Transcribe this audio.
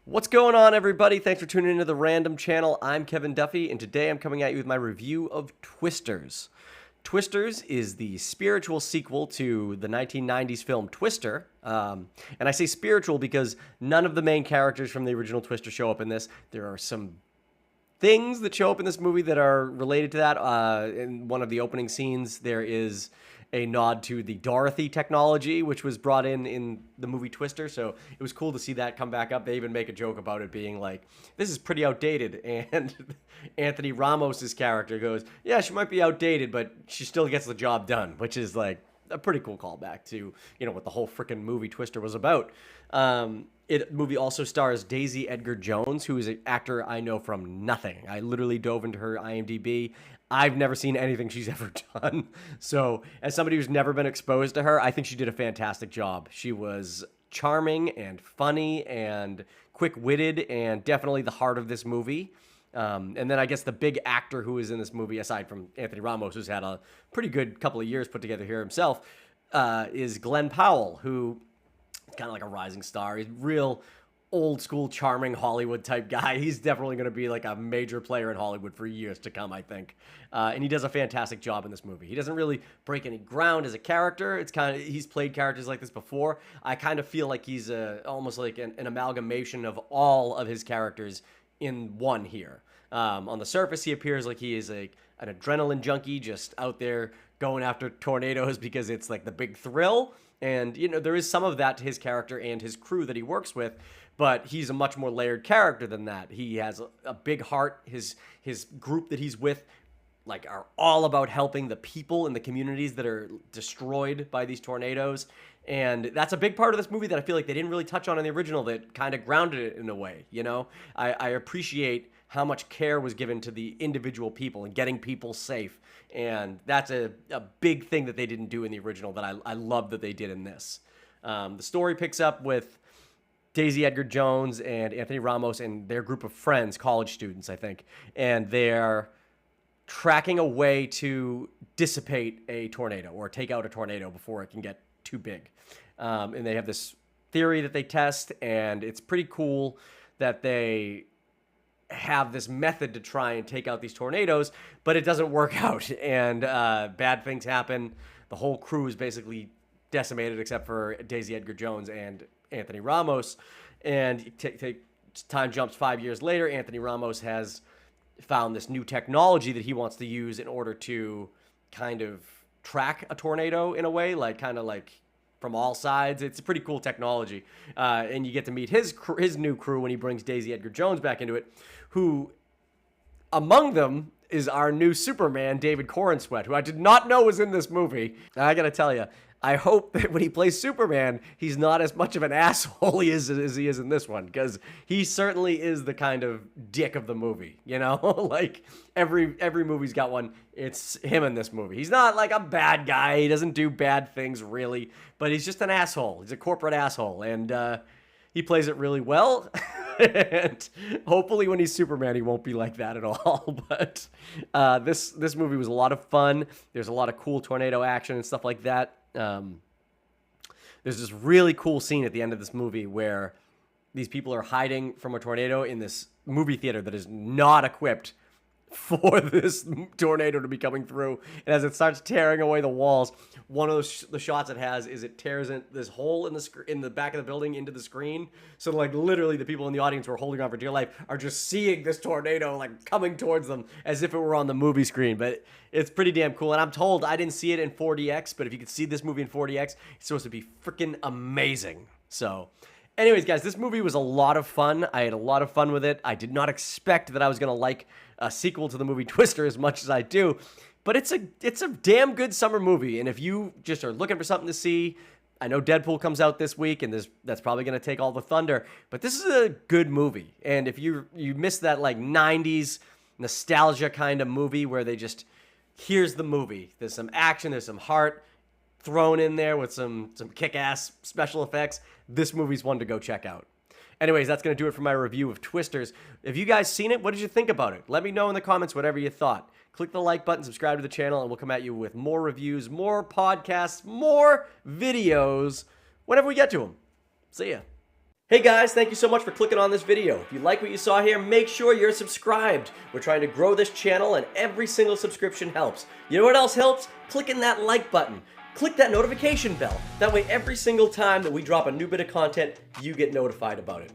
What's going on, everybody? Thanks for tuning into the Random Channel. I'm Kevin Duffy, and today I'm coming at you with my review of Twisters. Twisters is the spiritual sequel to the 1990s film Twister. And I say spiritual because none of the main characters from the original Twister show up in this. There are some things that show up in this movie that are related to that. In one of the opening scenes, there is a nod to the Dorothy technology, which was brought in the movie Twister. So it was cool to see that come back up. They even make a joke about it being like, this is pretty outdated. And Anthony Ramos's character goes, yeah, she might be outdated, but she still gets the job done, which is like a pretty cool callback to, what the whole freaking movie Twister was about. Movie also stars Daisy Edgar Jones, who is an actor I know from nothing. I literally dove into her IMDb. I've never seen anything she's ever done. So as somebody who's never been exposed to her, I think she did a fantastic job. She was charming and funny and quick-witted and definitely the heart of this movie. And then I guess the big actor who is in this movie, aside from Anthony Ramos, who's had a pretty good couple of years put together here himself, is Glenn Powell, who is kind of like a rising star. He's real old school, charming Hollywood type guy. He's definitely going to be like a major player in Hollywood for years to come, I think. And he does a fantastic job in this movie. He doesn't really break any ground as a character. It's kind of, he's played characters like this before. I kind of feel like he's almost like an amalgamation of all of his characters in one here. On the surface, he appears like he is an adrenaline junkie just out there going after tornadoes because it's like the big thrill. And, there is some of that to his character and his crew that he works with, but he's a much more layered character than that. He has a big heart. His group that he's with, are all about helping the people in the communities that are destroyed by these tornadoes. And that's a big part of this movie that I feel like they didn't really touch on in the original that kind of grounded it in a way, I appreciate how much care was given to the individual people and getting people safe. And that's a big thing that they didn't do in the original that I love that they did in this. The story picks up with Daisy Edgar Jones and Anthony Ramos and their group of friends, college students, I think. And they're tracking a way to dissipate a tornado or take out a tornado before it can get too big. And they have this theory that they test, and it's pretty cool that they have this method to try and take out these tornadoes, but it doesn't work out, and bad things happen. The whole crew is basically decimated except for Daisy Edgar Jones and Anthony Ramos. And time jumps 5 years later. Anthony Ramos has found this new technology that he wants to use in order to kind of track a tornado in a way, kind of from all sides. It's a pretty cool technology. And you get to meet his new crew when he brings Daisy Edgar Jones back into it, who among them is our new Superman, David Corenswet, who I did not know was in this movie. I gotta tell you, I hope that when he plays Superman, he's not as much of an asshole as he is in this one, because he certainly is the kind of dick of the movie, every movie's got one. It's him in this movie. He's not like a bad guy. He doesn't do bad things, really, but he's just an asshole. He's a corporate asshole, and he plays it really well. And hopefully when he's Superman, he won't be like that at all. But this movie was a lot of fun. There's a lot of cool tornado action and stuff like that. There's this really cool scene at the end of this movie where these people are hiding from a tornado in this movie theater that is not equipped for this tornado to be coming through. And as it starts tearing away the walls, one of the shots it has is it tears in this hole in the back of the building into the screen. So literally the people in the audience who are holding on for dear life are just seeing this tornado coming towards them as if it were on the movie screen. But it's pretty damn cool. And I'm told, I didn't see it in 4DX, but if you could see this movie in 4DX, it's supposed to be freaking amazing. So anyways, guys, this movie was a lot of fun. I had a lot of fun with it. I did not expect that I was going to like a sequel to the movie Twister as much as I do, but it's a damn good summer movie. And if you just are looking for something to see, I know Deadpool comes out this week, and that's probably going to take all the thunder, but this is a good movie. And if you miss that 90s nostalgia kind of movie where they just, here's the movie. There's some action, there's some heart thrown in there with some kick-ass special effects. This movie's one to go check out. Anyways, that's going to do it for my review of Twisters. If you guys seen it, what did you think about it? Let me know in the comments whatever you thought. Click the like button, subscribe to the channel, and we'll come at you with more reviews, more podcasts, more videos, whenever we get to them. See ya. Hey guys, thank you so much for clicking on this video. If you like what you saw here, make sure you're subscribed. We're trying to grow this channel and every single subscription helps. You know what else helps? Clicking that like button. Click that notification bell. That way every single time that we drop a new bit of content, you get notified about it.